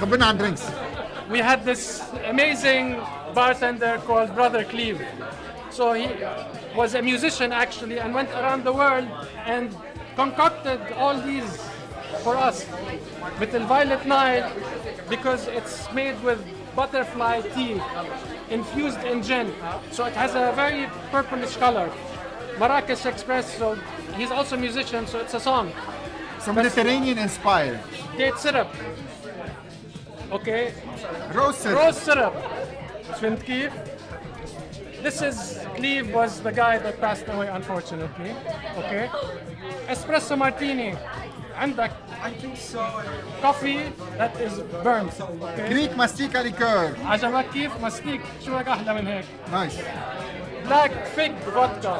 خبرنا عن درينكس. We had this amazing bartender called Brother Cleve. So he was a musician actually and went around the world and concocted all these for us. مثل Violet Nile, because it's made with butterfly tea infused in gin. So it has a very purplish color. Marrakesh Express, so he's also a musician, so it's a song. So Mediterranean inspired. Date syrup. Okay. Rose syrup. Rose syrup. فهمت كيف? This is Cleve was the guy that passed away unfortunately. Okay. Espresso martini. عندك I think so. coffee that is burnt. Okay. Greek mastika liqueur. عجبك كيف؟ مستيك شو لك أحلى من هيك؟ Nice. Black fig vodka.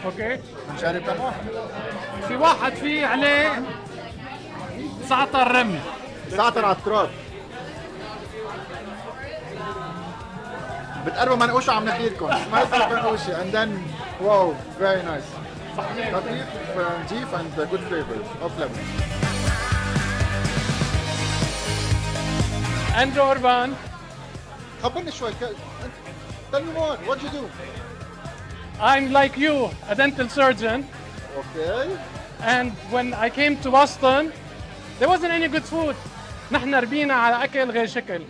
اوكي. نشرب تبعه. في واحد فيه عليه زعتر رمل. زعتر على التراب. بتقربوا منقوشه عم نحيلكم. Smells like منقوشه and then wow, very nice. خفيف نجيف and good flavors of lemon. Andrew Orban. خبرني شوي. Tell me more. What you do? I'm like you, a dental surgeon. Okay. And when I came to Boston, there wasn't any good food. نحن ربينا على أكل غير شكل.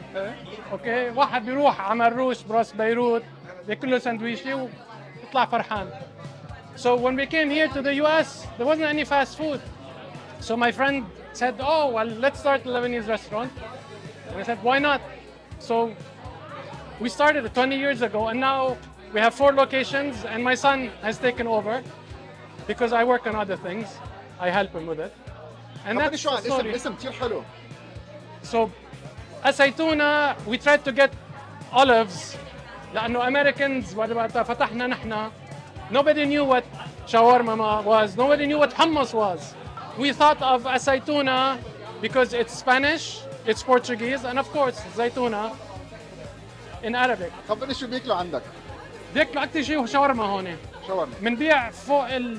أوكي، واحد بيروح على مروش براس بيروت بياكل له سندويشة ويطلع فرحان. So when we came here to the US, there wasn't any fast food. So my friend said, oh, well, let's start a Lebanese restaurant. And I said, why not? So we started it 20 years ago, and now we have 4 locations, and my son has taken over because I work on other things. I help him with it. And خبرني that's شو the عن story. اسم كثير حلو. So, أسيتونا, we tried to get olives لأنه Americans وقت فتحنا نحن, nobody knew what shawarma was, nobody knew what hummus was. We thought of أسيتونا because it's Spanish, it's Portuguese, and of course, زيتونة in Arabic. خبرني شو بياكلوا عندك. بياكلوا أكتر شيء شاورما هون. شاورما. بنبيع فوق ال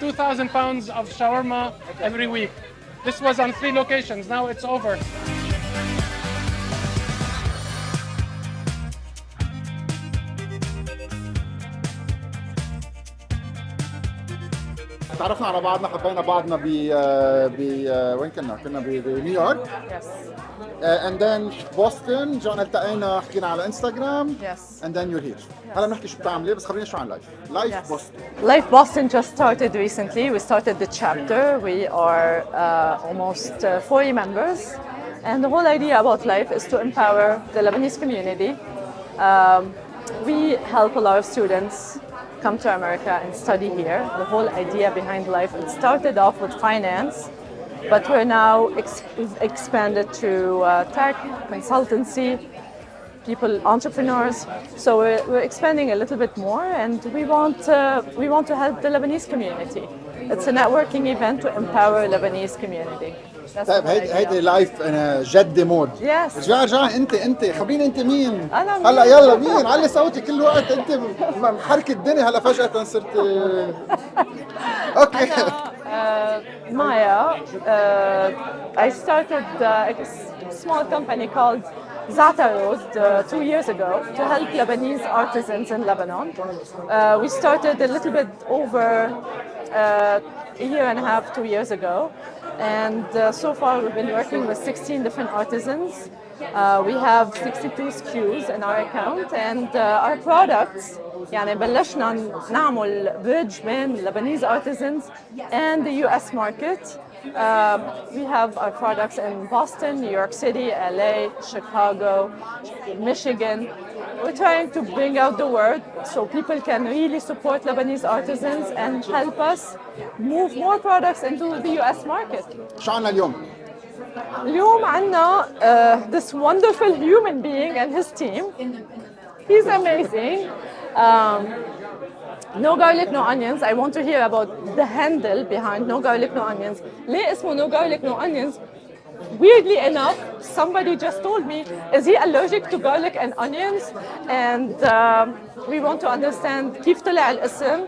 2,000 pounds of shawarma every week. This was on 3 locations, now it's over. تعرفنا على بعضنا حبينا بعضنا وين كنا؟ كنا بنيويورك. Yes. And then Boston جونا التقينا حكينا على انستغرام. Yes. And then you're here. هلا بنحكي شو بتعملي بس خبرينا شو عن لايف. لايف Yes. بوسطن. Life Boston just started recently. We started the chapter. We are almost 40 members. And the whole idea about Life is to empower the Lebanese community. We help a lot of students come to America and study here. The whole idea behind Life, it started off with finance, but we're now we've expanded to tech, consultancy, people, entrepreneurs. So we're expanding a little bit more, and we want to help the Lebanese community. It's a networking event to empower Lebanese community. That's طيب the idea. هيدي لايف انا جد مود. Yes. رجع انت خبريني انت مين؟ أنا مين؟ هلا يلا مين؟ علي صوتي كل وقت انت محركة الدنيا هلا فجأة صرت اوكي. Maya, I started a small company called Zata Road 2 years ago to help Lebanese artisans in Lebanon. We started a little bit over a year and a half, 2 years ago. And so far we've been working with 16 different artisans. We have 62 SKUs in our account, and our products يعني بلشنا نعمل bridge بين Lebanese artisans and the US market. We have our products in Boston, New York City, LA, Chicago, Michigan. We're trying to bring out the word so people can really support Lebanese artisans and help us move more products into the US market. شو عنا اليوم؟ اليوم عنا this wonderful human being and his team. He's amazing. No garlic, no onions. I want to hear about the handle behind no garlic, no onions. ليه اسمه no garlic, no onions? Weirdly enough, somebody just told me, is he allergic to garlic and onions? And we want to understand كيف طلع الاسم.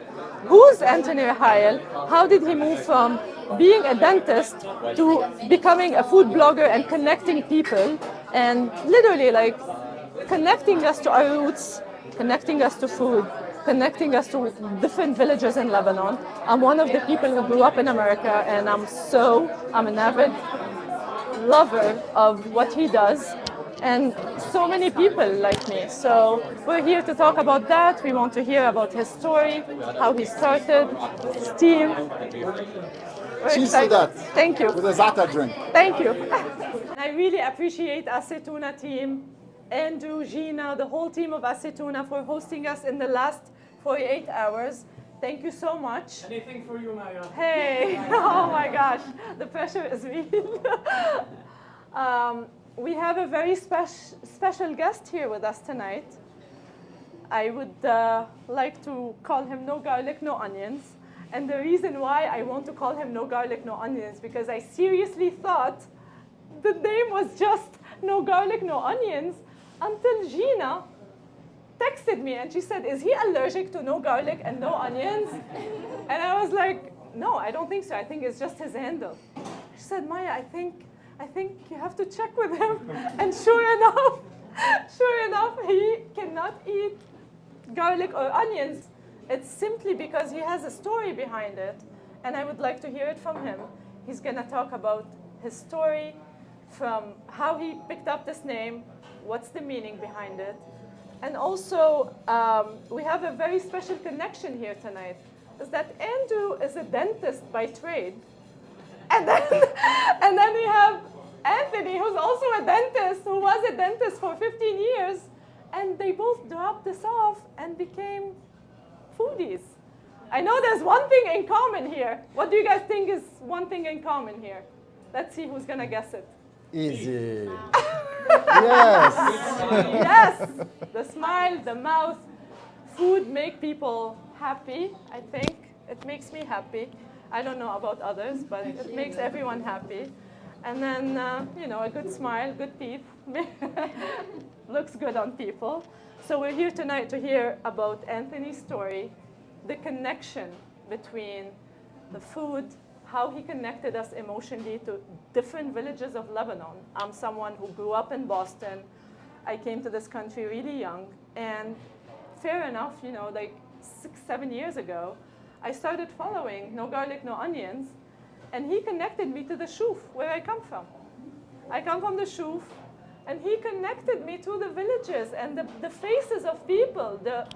who's Anthony Rahayel? How did he move from being a dentist to becoming a food blogger and connecting people and literally like connecting us to our roots, connecting us to food, connecting us to different villages in Lebanon. I'm one of the people who grew up in America, and I'm an avid lover of what he does, and so many people like me. So we're here to talk about that. We want to hear about his story, how he started, his team. We're Cheers to excited. that. Thank you. With a za'atar drink. Thank you. I really appreciate Acetuna team, Andrew, Gina, the whole team of Acetuna for hosting us in the last 48 hours. Thank you so much. Anything for you, Maya. Hey, oh my gosh, the pressure is real. We have a very special guest here with us tonight. I would like to call him No Garlic, No Onions. And the reason why I want to call him No Garlic, No Onions, because I seriously thought the name was just No Garlic, No Onions until Gina texted me and she said, is he allergic to no garlic and no onions? And I was like, no, I don't think so. I think it's just his handle. She said, Maya, I think you have to check with him. And sure enough, he cannot eat garlic or onions. It's simply because he has a story behind it. And I would like to hear it from him. He's going to talk about his story, from how he picked up this name, what's the meaning behind it. And also, we have a very special connection here tonight, is that Andrew is a dentist by trade. And then we have Anthony, who's also a dentist, who was a dentist for 15 years. And they both dropped this off and became foodies. I know there's one thing in common here. What do you guys think is one thing in common here? Let's see who's going to guess it. Easy. Yes. Yes, the smile, the mouth. Food make people happy, I think. It makes me happy. I don't know about others, but it makes everyone happy. And then, a good smile, good teeth, looks good on people. So we're here tonight to hear about Anthony's story, the connection between the food, how he connected us emotionally to different villages of Lebanon. I'm someone who grew up in Boston. I came to this country really young. And fair enough, like 6-7 years ago, I started following No Garlic, No Onions. And he connected me to the Shuf, where I come from. I come from the Shuf. And he connected me to the villages and the faces of people, the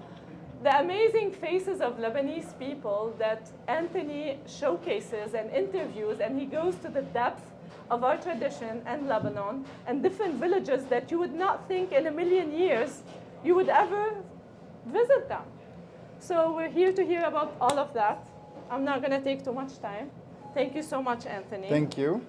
amazing faces of Lebanese people that Anthony showcases and interviews, and he goes to the depth of our tradition and Lebanon and different villages that you would not think in a million years you would ever visit them. So we're here to hear about all of that. I'm not going to take too much time. Thank you so much, Anthony. Thank you.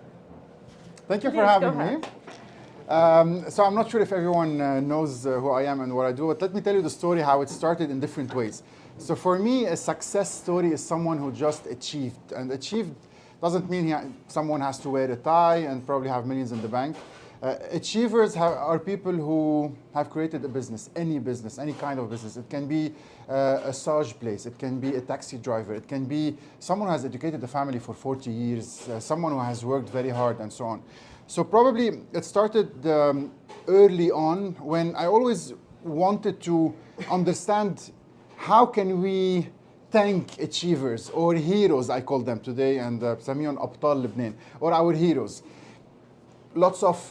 Thank you for Please, having go me. ahead. So I'm not sure if everyone knows who I am and what I do, but let me tell you the story, how it started in different ways. So for me, a success story is someone who just achieved. And achieved doesn't mean someone has to wear a tie and probably have millions in the bank. Achievers are people who have created a business, any kind of business. It can be a massage place, it can be a taxi driver, it can be someone who has educated a family for 40 years, someone who has worked very hard and so on. So probably it started early on when I always wanted to understand how can we thank achievers or heroes, I call them today, and بسميهم أبطال لبنان, or our heroes. Lots of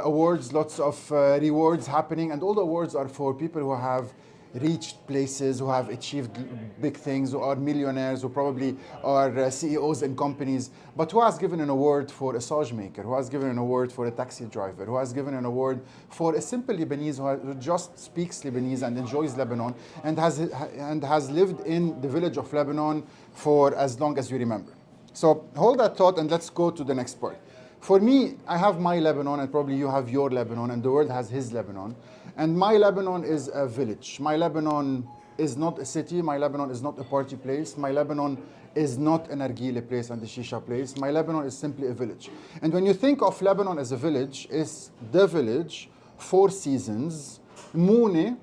awards, lots of rewards happening, and all the awards are for people who have reached places, who have achieved big things, who are millionaires, who probably are CEOs in companies, but who has given an award for a massage maker, who has given an award for a taxi driver, who has given an award for a simple Lebanese who just speaks Lebanese and enjoys Lebanon and has lived in the village of Lebanon for as long as you remember. So hold that thought and let's go to the next part. For me, I have my Lebanon, and probably you have your Lebanon, and the world has his Lebanon. And my Lebanon is a village. My Lebanon is not a city. My Lebanon is not a party place. My Lebanon is not an nargile place and a shisha place. My Lebanon is simply a village. And when you think of Lebanon as a village, it's the village, 4 seasons, Moune,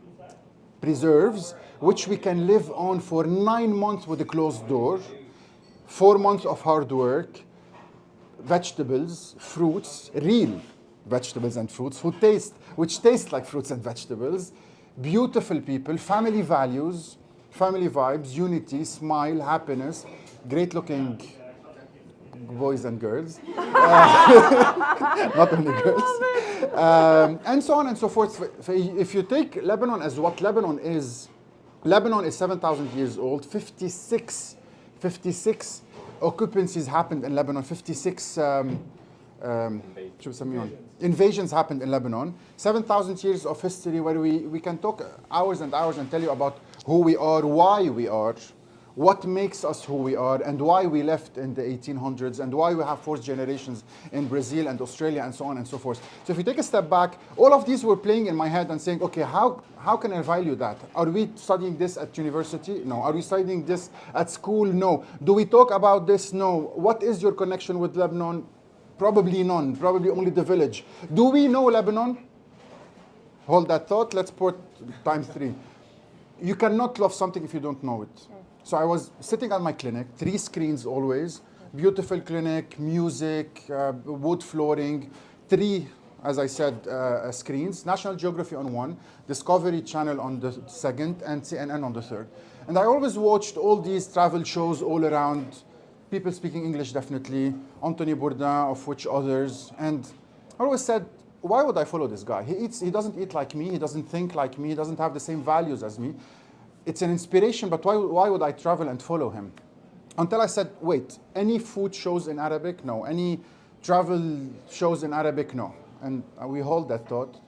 preserves, which we can live on for 9 months with a closed door, 4 months of hard work, vegetables, fruits, real vegetables and fruits, which taste like fruits and vegetables, beautiful people, family values, family vibes, unity, smile, happiness, great looking boys and girls, not only girls, and so on and so forth. If you take Lebanon as what Lebanon is 7,000 years old, 56 occupancies happened in Lebanon, 56 invasions happened in Lebanon, 7,000 years of history where we can talk hours and hours and tell you about who we are, why we are, what makes us who we are, and why we left in the 1800s, and why we have fourth generations in Brazil and Australia, and so on and so forth. So if you take a step back, all of these were playing in my head and saying, okay, how can I value that? Are we studying this at university? No. Are we studying this at school? No. Do we talk about this? No. What is your connection with Lebanon? Probably none. Probably only the village. Do we know Lebanon? Hold that thought. Let's put times 3. You cannot love something if you don't know it. So I was sitting at my clinic, 3 screens always, beautiful clinic, music, wood flooring, 3, as I said, screens, National Geography on 1, Discovery Channel on the 2nd, and CNN on the 3rd. And I always watched all these travel shows all around, people speaking English definitely, Anthony Bourdain, of which others, and I always said, why would I follow this guy? He doesn't eat like me, he doesn't think like me, he doesn't have the same values as me. It's an inspiration, but why would I travel and follow him? Until I said, wait, any food shows in Arabic? No. Any travel shows in Arabic? No. And we hold that thought.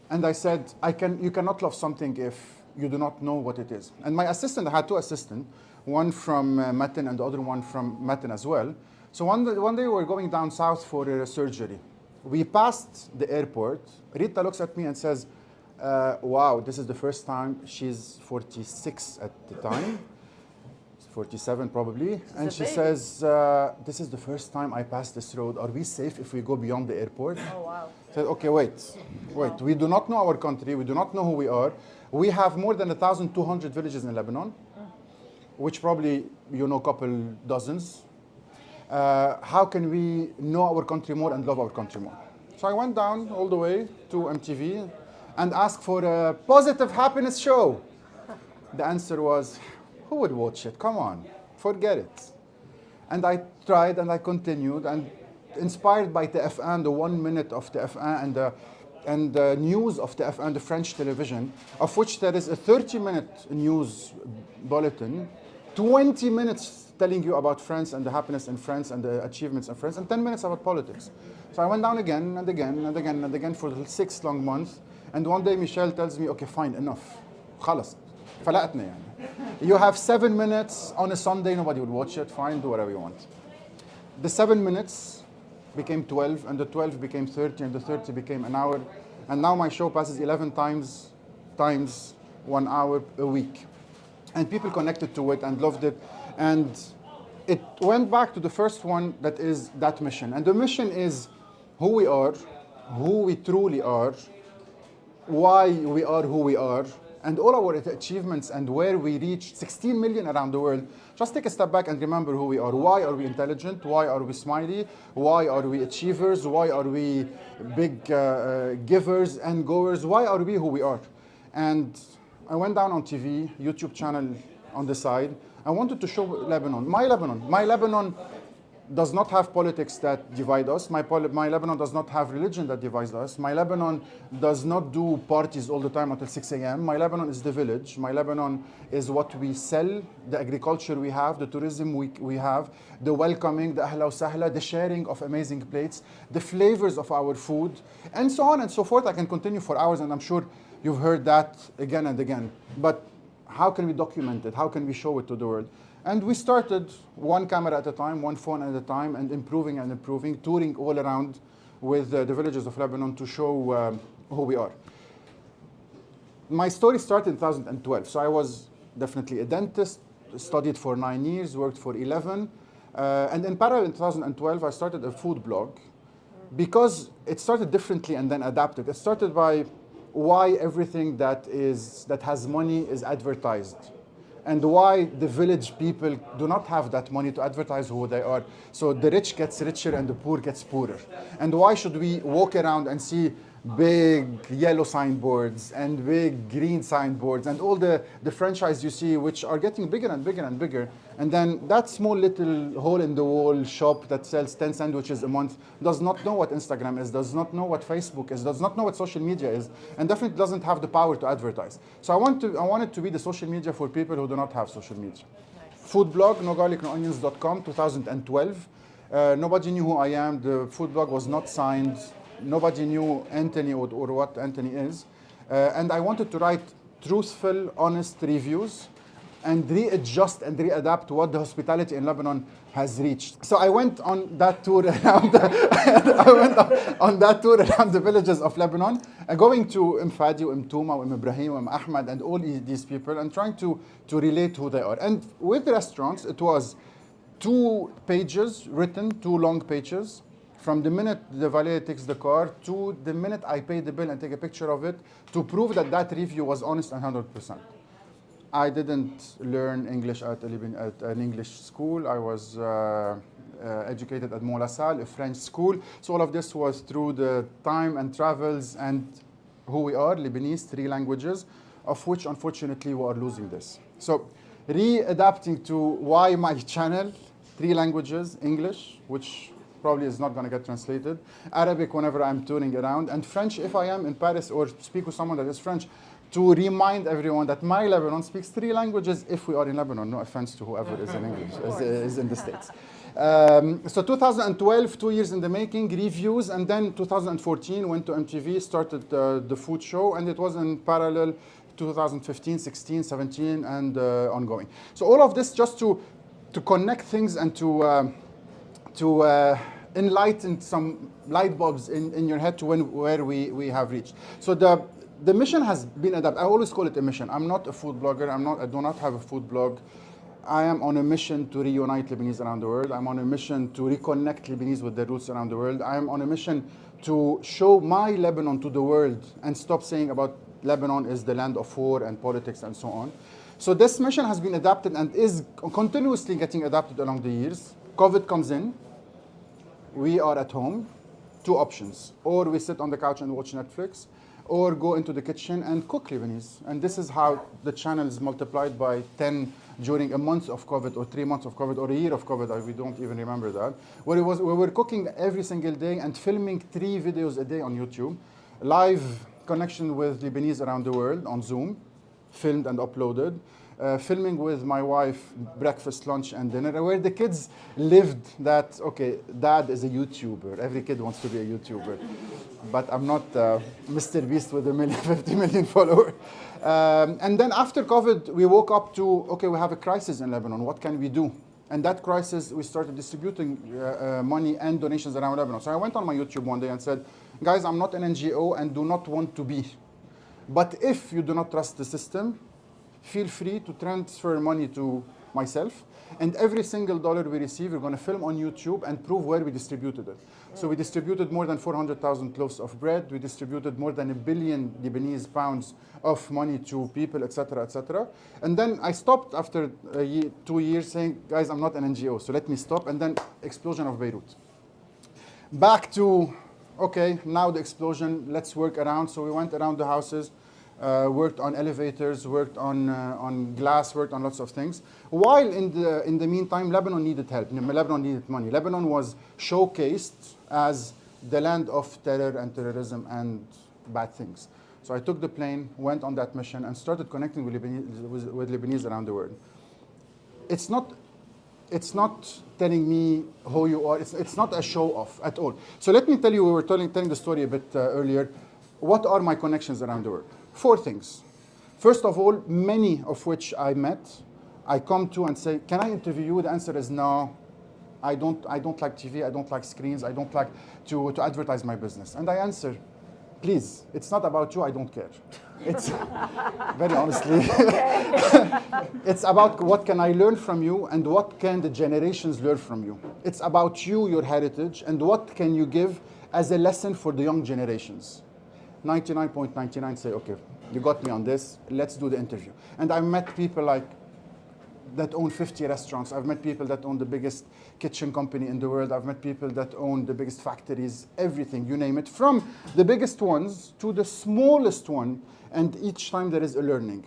And I said, you cannot love something if you do not know what it is. And my assistant, I had 2 assistants, one from Matin and the other one from Matin as well. So one day we were going down south for a surgery. We passed the airport. Rita looks at me and says, wow, this is the first time. She's 46 at the time, 47 probably. And she says, this is the first time I pass this road. Are we safe if we go beyond the airport? Oh, wow. I said, okay, wait. We do not know our country. We do not know who we are. We have more than 1,200 villages in Lebanon, which probably you know a couple dozens. How can we know our country more and love our country more? So I went down all the way to MTV and asked for a positive happiness show. The answer was, who would watch it? Come on, forget it. And I tried and I continued, and inspired by TF1, the 1 minute of TF1 and the news of TF1, the French television, of which there is a 30-minute news bulletin, 20 minutes telling you about France and the happiness in France and the achievements in France, and 10 minutes about politics. So I went down again and again and again and again for 6 long months. And one day Michelle tells me, okay, fine, enough. خلص. فلقتنا يعني. You have 7 minutes on a Sunday, nobody would watch it, fine, do whatever you want. The 7 minutes became 12, and the 12 became 30, and the 30 became an hour. And now my show passes 11 times 1 hour a week. And people connected to it and loved it. And it went back to the first one, that is that mission. And the mission is who we are, who we truly are, why we are who we are, and all our achievements and where we reached 16 million around the world. Just take a step back and remember who we are. Why are we intelligent? Why are we smiley? Why are we achievers? Why are we big givers and goers? Why are we who we are? And I went down on TV, YouTube channel on the side. I wanted to show Lebanon. My Lebanon does not have politics that divide us. My Lebanon does not have religion that divides us. My Lebanon does not do parties all the time until 6 a.m. My Lebanon is the village. My Lebanon is what we sell, the agriculture we have, the tourism we have, the welcoming, the ahla wa sahla, the sharing of amazing plates, the flavors of our food, and so on and so forth. I can continue for hours, and I'm sure you've heard that again and again. But how can we document it? How can we show it to the world? And we started 1 camera at a time, 1 phone at a time, and improving and improving, touring all around with the villages of Lebanon to show who we are. My story started in 2012. So I was definitely a dentist, studied for 9 years, worked for 11. And in parallel, in 2012, I started a food blog because it started differently and then adapted. It started by why everything that has money is advertised, and why the village people do not have that money to advertise who they are. So the rich gets richer and the poor gets poorer. And why should we walk around and see big yellow signboards and big green signboards and all the franchise you see, which are getting bigger and bigger and bigger, and then that small little hole in the wall shop that sells 10 sandwiches a month does not know what Instagram is, does not know what Facebook is, does not know what social media is, and definitely doesn't have the power to advertise. So I want it to be the social media for people who do not have social media. Nice. Food blog, nogarlicnoonions.com, 2012. Nobody knew who I am. The food blog was not signed. Nobody knew Anthony or what Anthony is. And I wanted to write truthful, honest reviews and readjust and readapt what the hospitality in Lebanon has reached. So I went on that tour around the villages of Lebanon, going to Fadi, Touma, Ibrahim, Ahmad, and all these people, and trying to relate who they are. And with the restaurants, it was 2 pages written, 2 long pages, from the minute the valet takes the car to the minute I pay the bill and take a picture of it, to prove that that review was honest and 100%. I didn't learn English at an English school. I was educated at Mont La Salle, a French school. So all of this was through the time and travels and who we are, Lebanese, 3 languages, of which unfortunately we are losing this. So readapting to why my channel, 3 languages, English, which probably is not going to get translated, Arabic whenever I'm touring around, and French if I am in Paris or speak with someone that is French, to remind everyone that my Lebanon speaks 3 languages if we are in Lebanon. No offense to whoever is in English, is in the States. So 2012, 2 years in the making, reviews, and then 2014 went to MTV, started the food show, and it was in parallel 2015, 16, 17, and ongoing. So all of this just to connect things and to enlighten some light bulbs in your head to where we have reached. So the mission has been adapted. I always call it a mission. I'm not a food blogger. I do not have a food blog. I am on a mission to reunite Lebanese around the world. I'm on a mission to reconnect Lebanese with their roots around the world. I'm on a mission to show my Lebanon to the world and stop saying about Lebanon is the land of war and politics and so on. So this mission has been adapted and is continuously getting adapted along the years. COVID comes in. We are at home. 2 options. Or we sit on the couch and watch Netflix, or go into the kitchen and cook Lebanese. And this is how the channel is multiplied by 10 during a month of COVID, or 3 months of COVID, or a year of COVID. We don't even remember that. We were cooking every single day and filming 3 videos a day on YouTube. Live connection with Lebanese around the world on Zoom, filmed and uploaded. Filming with my wife breakfast, lunch, and dinner, where the kids lived that, okay, dad is a YouTuber. Every kid wants to be a YouTuber. But I'm not Mr. Beast with 50 million followers. And then after COVID, we woke up to, okay, we have a crisis in Lebanon. What can we do? And that crisis, we started distributing money and donations around Lebanon. So I went on my YouTube one day and said, guys, I'm not an NGO and do not want to be. But if you do not trust the system, feel free to transfer money to myself, and every single dollar we receive, we're going to film on YouTube and prove where we distributed it. So we distributed more than 400,000 loaves of bread. We distributed more than 1 billion Lebanese pounds of money to people, etc., etc. And then I stopped after 2 years saying, guys, I'm not an NGO, so let me stop. And then explosion of Beirut. Back to, okay, now the explosion, let's work around. So we went around the houses. Worked on elevators, worked on glass, worked on lots of things. While in the meantime, Lebanon needed help. Lebanon needed money. Lebanon was showcased as the land of terror and terrorism and bad things. So I took the plane, went on that mission, and started connecting with Lebanese around the world. It's not telling me who you are. It's not a show off at all. So let me tell you, we were telling the story a bit earlier. What are my connections around the world? 4 things. First of all, many of which I met, I come to and say, can I interview you? The answer is no. I don't like TV, I don't like screens, I don't like to advertise my business. And I answer, please, it's not about you, I don't care. It's, very honestly, it's about what can I learn from you and what can the generations learn from you. It's about you, your heritage, and what can you give as a lesson for the young generations. 99.99 say, okay, you got me on this, let's do the interview. And I met people like that own 50 restaurants. I've met people that own the biggest kitchen company in the world. I've met people that own the biggest factories, everything, you name it, from the biggest ones to the smallest one. And each time there is a learning.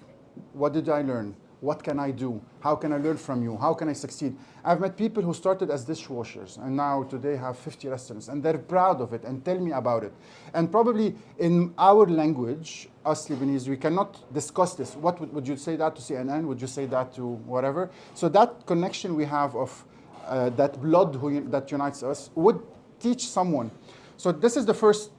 What did I learn? What can I do? How can I learn from you? How can I succeed? I've met people who started as dishwashers and now today have 50 restaurants and they're proud of it and tell me about it. And probably in our language, us Lebanese, we cannot discuss this. What would you say that to CNN? Would you say that to whatever? So that connection we have of that blood that unites us would teach someone. So this is the first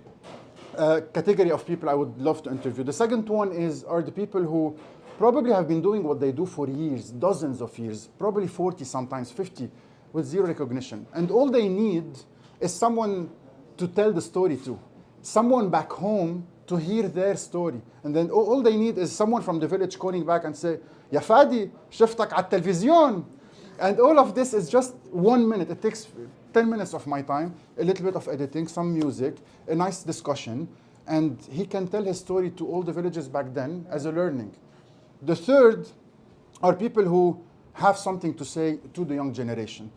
category of people I would love to interview. The second one are the people who probably have been doing what they do for years, dozens of years, probably 40, sometimes 50, with zero recognition. And all they need is someone to tell the story to, someone back home to hear their story. And then all they need is someone from the village calling back and say, Ya Fadi, شفتك على التلفزيون. And all of this is just 1 minute. It takes 10 minutes of my time, a little bit of editing, some music, a nice discussion, and he can tell his story to all the villages back then as a learning. The third are people who have something to say to the young generation.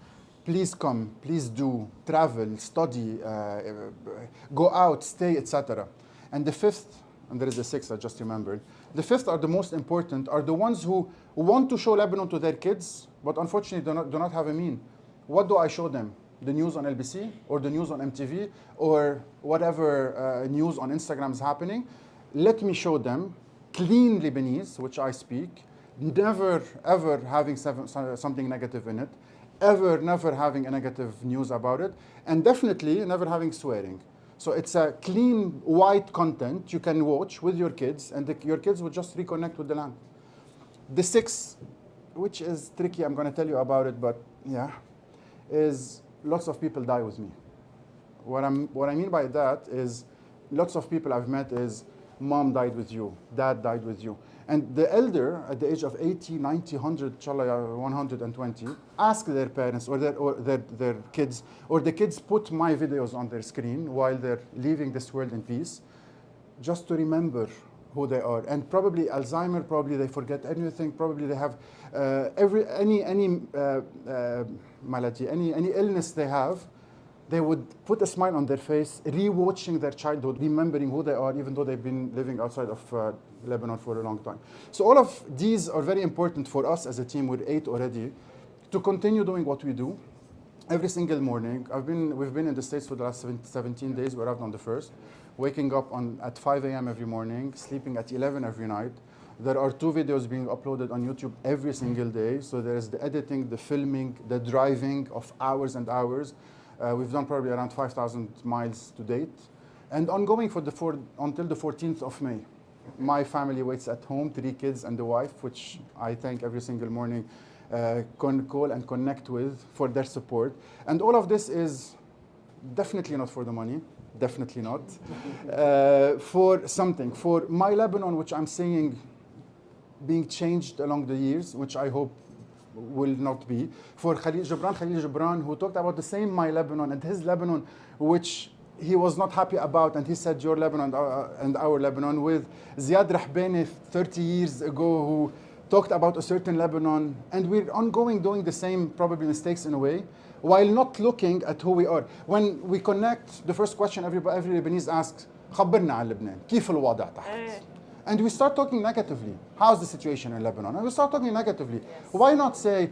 Please come, please do, travel, study, go out, stay, etc. And the fifth, and there is a sixth I just remembered, the fifth are the most important, are the ones who want to show Lebanon to their kids, but unfortunately do not have a mean. What do I show them? The news on LBC or the news on MTV or whatever news on Instagram is happening? Let me show them clean Lebanese, which I speak, never ever having something negative in it, never having a negative news about it, and definitely never having swearing. So it's a clean, white content you can watch with your kids, and your kids will just reconnect with the land. The sixth, which is tricky, I'm going to tell you about it, but yeah, is lots of people die with me. What I mean by that is lots of people I've met is mom died with you, dad died with you. And the elder, at the age of 80, 90, 100, inshallah, 120, ask their parents or their kids, or the kids put my videos on their screen while they're leaving this world in peace, just to remember who they are. And probably Alzheimer, probably they forget anything, probably they have any malady, any illness they have, they would put a smile on their face, re-watching their childhood, remembering who they are, even though they've been living outside of Lebanon for a long time. So all of these are very important for us as a team. We're 8 already, to continue doing what we do every single morning. We've been in the States for the last 17 days. We arrived on the 1st, waking up at 5 a.m. every morning, sleeping at 11 every night. There are 2 videos being uploaded on YouTube every single day. So there's the editing, the filming, the driving of hours and hours. We've done probably around 5,000 miles to date, and ongoing until the 14th of May. My family waits at home, 3 kids and the wife, which I thank every single morning, call and connect with for their support. And all of this is definitely not for the money, definitely not, for something, for my Lebanon, which I'm seeing being changed along the years, which I hope will not be. For Khalil Gibran, who talked about the same My Lebanon and his Lebanon, which he was not happy about, and he said your Lebanon and our Lebanon. With Ziad Rahbani 30 years ago, who talked about a certain Lebanon, and we're ongoing doing the same probably mistakes in a way, while not looking at who we are. When we connect, the first question every Lebanese asks, خبرنا عن لبنان, كيف الوضع تحت? And we start talking negatively. How's the situation in Lebanon? And we start talking negatively. Yes. Why not say,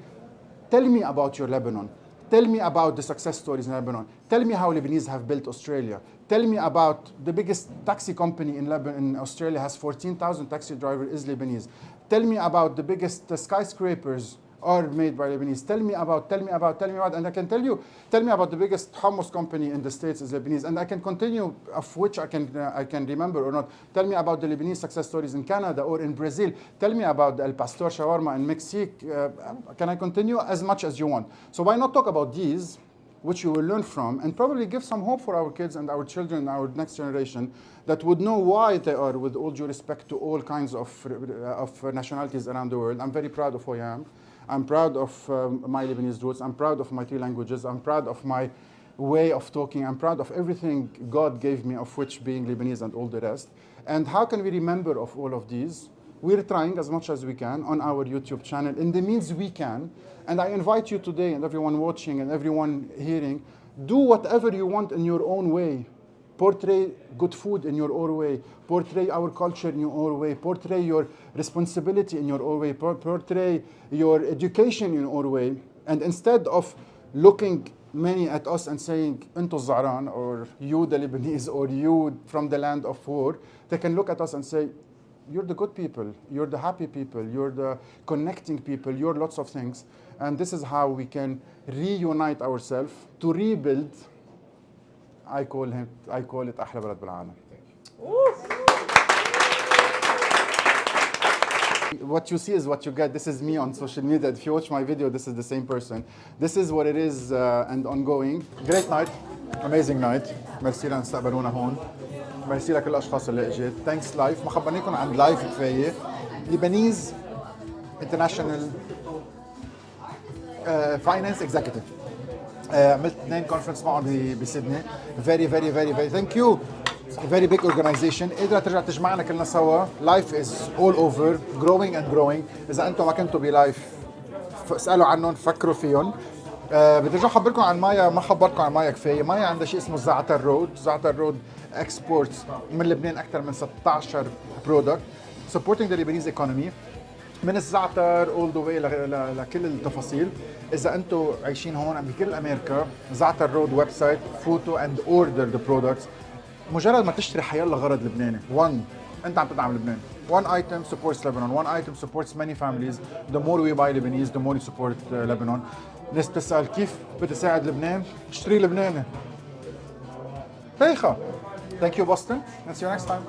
tell me about your Lebanon. Tell me about the success stories in Lebanon. Tell me how Lebanese have built Australia. Tell me about the biggest taxi company in Australia has 14,000 taxi drivers is Lebanese. Tell me about the biggest skyscrapers are made by Lebanese. Tell me about, and I can tell me about the biggest hummus company in the States is Lebanese, and I can continue, of which I can remember or not. Tell me about the Lebanese success stories in Canada or in Brazil. Tell me about the El Pastor shawarma in Mexico. Can I continue? As much as you want. So why not talk about these, which you will learn from, and probably give some hope for our kids and our children, our next generation, that would know why they are, with all due respect to all kinds of nationalities around the world. I'm very proud of who I am. I'm proud of my Lebanese roots. I'm proud of my 3 languages. I'm proud of my way of talking. I'm proud of everything God gave me, of which being Lebanese and all the rest. And how can we remember of all of these? We're trying as much as we can on our YouTube channel in the means we can. And I invite you today and everyone watching and everyone hearing, do whatever you want in your own way. Portray good food in your own way. Portray our culture in your own way. Portray your responsibility in your own way. Portray your education in your own way. And instead of looking many at us and saying, "Into Zahran," or "You the Lebanese," or "You from the land of war," they can look at us and say, "You're the good people. You're the happy people. You're the connecting people. You're lots of things." And this is how we can reunite ourselves to rebuild. I call it أحلى بلد بالعالم. What you see is what you get. This is me on social media. If you watch my video, this is the same person. This is what it is and ongoing. Great night. Amazing night. ميرسي لأن استقبلونا هون. ميرسي لكل الأشخاص اللي اجت. Thanks لايف. ما خبرنيكم عن لايف كفاية. Lebanese International Finance Executive. عملت 2 كونفرنس معهم بسيدني. Very thank you. Very big organization. قدرت ترجع تجمعنا كلنا سوا. Life is all over, growing and growing. إذا أنتم ما كنتوا بلايف اسألوا عنهم، فكروا فيهم. بدي ارجع اخبركم عن مايا، ما خبرتكم عن مايا كفايه. مايا عندها شيء اسمه زعتر رود. زعتر رود اكسبورتس من لبنان اكثر من 16 برودكت supporting the Lebanese economy. من الزعتر all the way لكل التفاصيل. اذا انتم عايشين هون بكل امريكا، زعتر رود ويب سايت، فوتو اند اوردر ذا برودكتس. مجرد ما تشتري حيلا غرض لبناني، انت عم تدعم لبنان. One item supports Lebanon. One item supports many families. The more we buy Lebanese, the more we support Lebanon. ناس بتسأل كيف بدي ساعد لبنان؟ اشتري لبناني. بايخة. Thank you Boston. And see you next time.